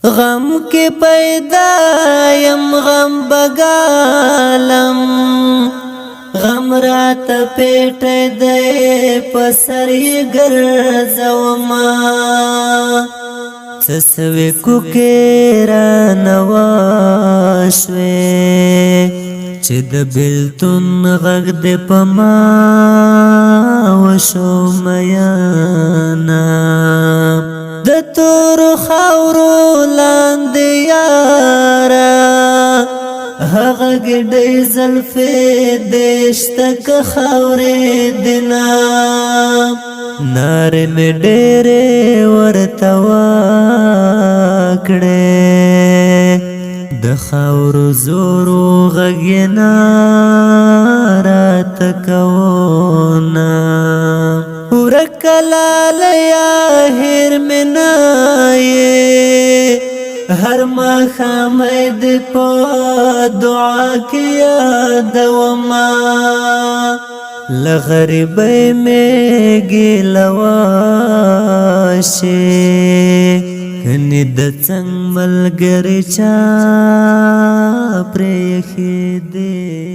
غم کې پیدا یم غم بګالم غم رات پیټ دې پسرې ګرځوما سسوي کو کې را نواشوي چې د بلتون غږ دې پما وشو میانا د تور خاورو لاندې یارا هغه ګډې زلفې دشتک خاورې دنا نار مې ډېرې ورته وکړې د خاورو زورو غږ یې نه راته کوونه ورک لالیا هر منایې هر ماښام دې په دعا کې یادومه له غریبۍ مې ګیله واشي کني د څنګ ملګری چا پرېښې دې